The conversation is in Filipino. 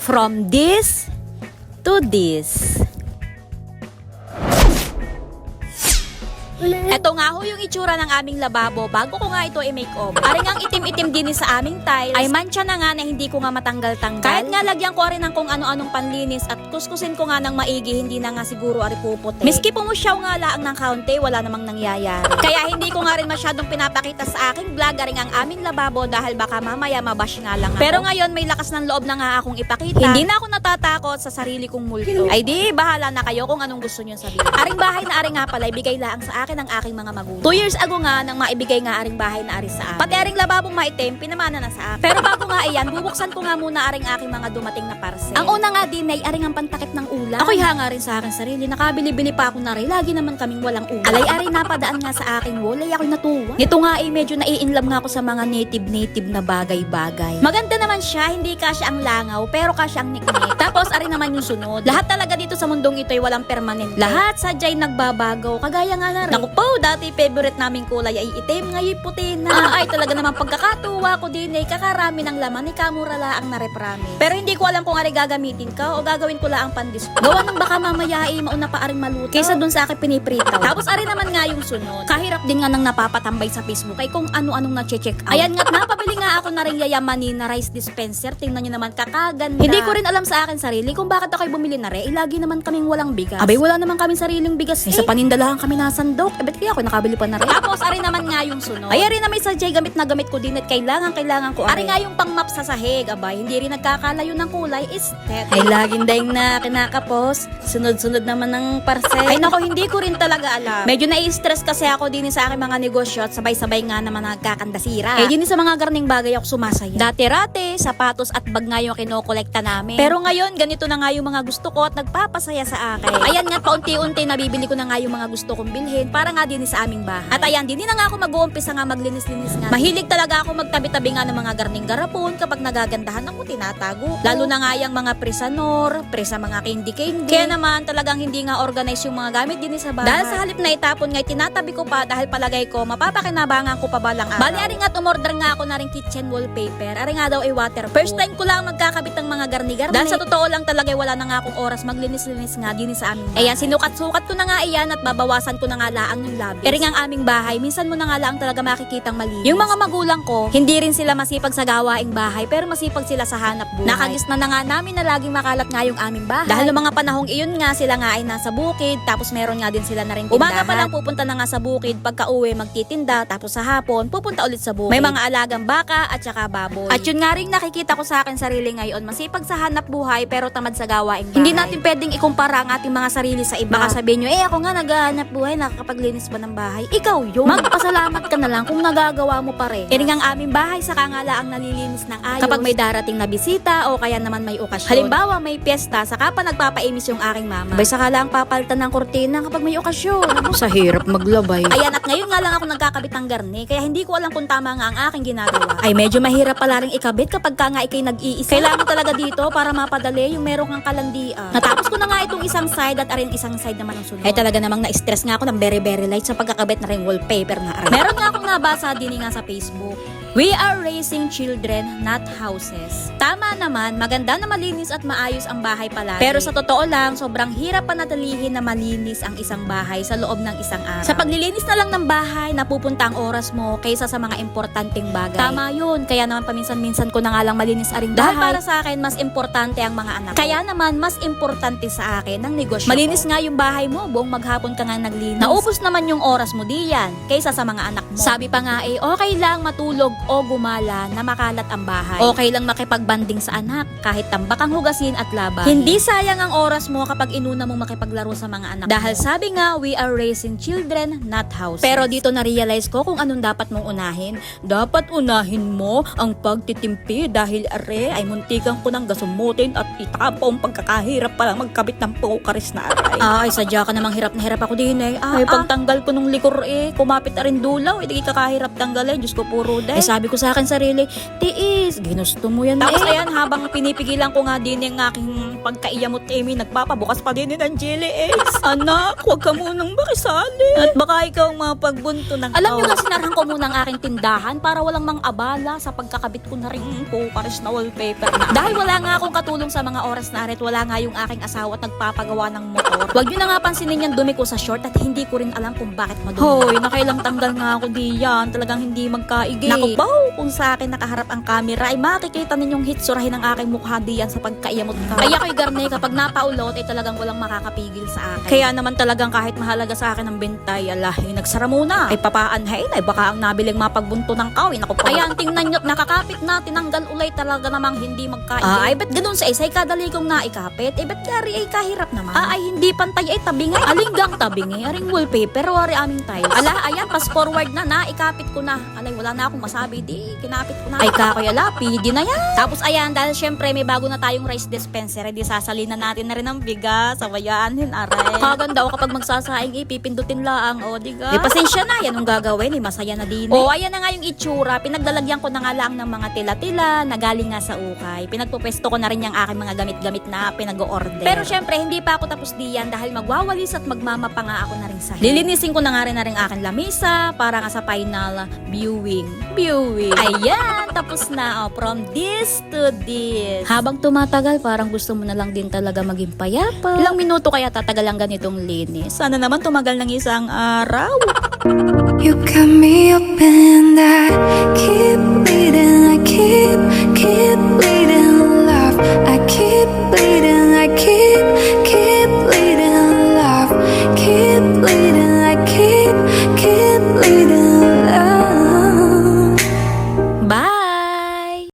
From this to this. Ito nga ho yung itsura ng aming lababo bago ko nga ito i-makeover. Aring ang itim-itim din sa aming tiles ay mancha na nga na hindi ko nga matanggal-tanggal. Kahit nga lagyan ko rin ng kung ano-anong panlinis at kuskusin ko nga ng maigi, hindi na nga siguro ari puputi. Miski pumusyaw nga laang ng kaunti, wala namang nangyayari. Kaya hindi ko nga rin masyadong pinapakita sa aking vlog aring ang aming lababo dahil baka mamaya mabash nga lang ako. Pero ngayon may lakas ng loob na nga akong ipakita. Hindi na ako natatakot sa sarili kong multo. Ay di, bahala na kayo kung anong gusto nyo sabihin. Aring bahay na aring nga pala, ibigay laang sa akin ng aking mga magulang. 2 years ago nga nang maibigay nga aring bahay na ari sa akin. Pati aring lababong maitim, pinamana na sa akin. Pero bago nga iyan, bubuksan ko nga muna aring aking mga dumating na parcel. Ang una nga din ay aring ang pantakip ng ulam. Ako'y hanga rin sa akin sarili, nakabili-bili pa ako na rin. Lagi naman kaming walang ulam. Alay-ari napadaan nga sa aking wall, ay ako'y natuwa. Nito nga ay medyo nai-inlove nga ako sa mga native na bagay-bagay. Maganda naman siya, hindi kasya ang langaw, pero kasya ang niknik. Tapos ari naman yung sunod. Lahat talaga dito sa mundong ito ay walang permanente. Lahat sadya'y nagbabago, kagaya nga na rin. Naku po, dati favorite naming kulay ay itim, ngayon puti na. Ay talaga naman pagkakatuwa ko din ay kakarami ng laman, ni kamura laang nareprami. Pero hindi ko alam kung ari gagamitin ka o gagawin ko laang pandisplay. Gawa ng baka mamaya ay mauna pa aring maluto kaysa dun sa akin piniprito. Tapos ari naman nga yung sunod. Kahirap din nga nang napapatambay sa Facebook ay kung ano-anong na-check out. Ayan nga, napabili nga ako na rin yayamanin na rice dispenser. Tingnan nyo naman, kakaganda. Hindi ko rin alam sa akin sarili kung bakit ako'y bumili na rin. Lagi naman kaming walang bigas. Abay, wala naman kaming sariling bigas. Sa panindalahan kami nasandok. Bet kaya ako nakabili pa na rin. Tapos ari naman nga yung sunod. Ay ari na may sadyay gamit na gamit ko din at kailangan ko. Ari nga yung pang-map sa sahig. Abay, hindi rin nagkakalayo ng kulay. Aesthetic. Ay laging dahing na kinakapos. Sunod-sunod naman ng parcel. Ay nako, hindi ko rin talaga alam. Medyo nai-stress kasi ako din sa aking mga negosyo at sabay-sabay nga naman nagkakandasira. Eh din sa mga garning bagay ako sumasaya. Dati-rate, sapatos at bag nga yung kinokolekta namin. Pero ngayon, ganito na nga yung mga gusto ko at nagpapasaya sa akin. Ayan nga, paunti-unti nabibili ko na nga yung mga gusto kong bilhin para nga din sa aming bahay. At ayan, din na nga ako mag-uumpisa nga maglinis-linis nga. Mahilig talaga ako magtabi-tabi nga ng mga garning garapon kapag nagagandahan ako tinatago. Lalo na nga yung mga presanor, presa mga candy. Kaya naman talagang hindi nga organize yung mga gamit din sa bahay. Dahil sa halip na itapon nga tinatabi ko pa dahil palagay ko mapapakinabangan ko pa balang araw. Bali ari nga umorder nga ako na rin kitchen wallpaper. Ari nga daw ay waterproof. First time ko lang magkakabit ng mga garni-garni. Dahil sa totoo lang talaga wala na nga akong oras maglinis-linis nga din sa amin. Ayan, sinukat-sukat ko na nga iyan at babawasan ko na nga laang yung labis. Eri nga ang aming bahay, minsan mo na nga lang talaga makikitang malinis. Yung mga magulang ko, hindi rin sila masipag sa gawaing bahay, pero masipag sila sa hanap buhay. Nakagis na nga namin na laging makalat nga yung aming bahay. Dahil ng mga panahong iyon nga, sila nga ay nasa bukid, tapos meron nga din sila na rin tindahan. Umaga pa lang pupunta na nga sa bukid, pagka uwi magtitinda, tapos sa hapon pupunta ulit sa bukid. May mga alagang baka at saka baboy. At yun nga rin nakikita ko sa akin sarili ngayon, masipag sa hanap buhay pero tamad sa gawaing bahay. Hindi natin pwedeng ikumpara ang ating mga sarili sa iba. Baka sabihin nyo, ako nga naghahanap buhay, nakakapaglinis pa ng bahay. Ikaw yun. Magpasalamat ka na lang kung nagagawa mo pa rin. Eri nga ang aming bahay, saka nga lang ang nalilinis ng ayos. Kapag may darating na bisita o kaya naman may okasyon. Halimbawa may piyesta, saka pa nagpapaimis yung aking mama. Abay saka lang papalitan ng kurtina kapag may okasyon. Sa hirap maglabay. Ayan, at ngayon nga lang ako nagkakabit ng garni, kaya hindi ko alam kung tama nga ang aking ginagawa. Ay medyo mahirap pala rin ikabit kapag ka nga ikay nag-iisa. Kailangan talaga dito para mapadali yung meron kang kalandian. Natapos ko na nga itong isang side at arin isang side naman ang sunod. Ay talaga namang na-stress nga ako ng very light sa pagkakabit na rin wallpaper na arin. Meron nga akong nabasa din nga sa Facebook. We are raising children, not houses. Tama naman, maganda na malinis at maayos ang bahay palagi. Pero sa totoo lang, sobrang hirap panatilihin na malinis ang isang bahay sa loob ng isang araw. Sa paglilinis na lang ng bahay, napupunta ang oras mo kaysa sa mga importanteng bagay. Tama yun, kaya naman paminsan-minsan ko na nga lang malinis aring bahay. Dahil para sa akin, mas importante ang mga anak ko. Kaya naman, mas importante sa akin ang negosyo. Malinis nga yung bahay mo, buong maghapon ka nga naglinis. Naubos naman yung oras mo diyan, kaysa sa mga anak mo. Sabi pa nga okay lang matulog o gumala na makalat ang bahay. Okay lang makipagbanding sa anak kahit tambak ang hugasin at laban. Hindi sayang ang oras mo kapag inuna mong makipaglaro sa mga anak dahil sabi nga, we are raising children, not houses. Pero dito na-realize ko kung anong dapat mong unahin. Dapat unahin mo ang pagtitimpi dahil ay muntikan ko ng gasumutin at itapo ang pagkakahirap palang magkabit ng pukaris na aray. Ay, sadya ka namang hirap na hirap ako din Ay, pagtanggal ko nung likor kumapit na rin dulaw. Hindi kakahirap tanggalin. Diyos ko puro day. Sabi ko sa akin sarili, tiis, ginusto mo yan. Tapos ayan, habang pinipigilan ko nga din yung aking pagkaiyamot Amy, nagpapabukas pa din ng Jelly Ace. Anak, huwag ka munang makisali. At baka ikaw mapagbunto ng Alam nyo kasi sinarahan ko muna ang aking tindahan para walang mang-abala sa pagkakabit ko na rin Pocaris na wallpaper na. Dahil wala nga akong katulong sa mga oras na arit, wala nga yung aking asawa at nagpapagawa ng motor. Huwag nyo na nga pansinin yung dumi ko sa short at hindi ko rin alam kung bakit madumi. Hoy, nakailang tanggal nga ako diyan. Talagang hindi magkaigi. Naku, bow! Kung sa akin nakaharap ang camera ay makikita ninyong hitsurahin ang aking mukha diyan sa pagkaiyamot ka. Kaya ko'y garne kapag napaulot ay talagang walang makakapigil sa akin. Kaya naman talagang kahit mahalaga sa akin ang bintay, ala, nagsara muna. Ay papaanhain ay baka ang nabiling mapagbunto ng kawin. Ako po. Kaya tingnan nyo, nakakapit na, tinanggal ulay talaga namang hindi magkain. Ay ba't ganun sa isa, ay kadali kong naikapit? Ay ba't gari ay kahirap naman? Ay hindi pantay ay tabingay. Alinggang tabingay, aring wallpaper, wari aming tiles. Ala, ayan, pass forward na, naikapit ko na. Alay, wala na akong masabi, di, kinapit ko na. Ay kakoy ala, pidi na yan. Tapos ayan, dahil syempre may bago na tayong rice dispenser, di sasalina natin na rin ang bigas, sabayaan aray. Maganda o kapag magsasaing, ipipindutin lang, o diga. Di pasensya na, yan ang gagawin, masaya na din. O ayan na nga yung itsura, pinaglalagyan ko na nga lang ng mga tila-tila na galing nga sa ukay. Pinagpupesto ko na rin yung aking mga gamit-gamit na pinag-order. Pero syempre, hindi pa ako tapos diyan dahil magwawalis at magmamapa nga ako na rin sa lilinisin ko na nga rin aking lamisa para nga sa final viewing. Ayan, tapos na, from this to this. Habang tumatagal, parang gusto mo na lang din talaga maging payapa. Ilang minuto kaya tatagal ang ganitong linis? Sana naman tumagal ng isang araw. You got me up and I keep bleeding, I keep bleeding love, I keep bleeding.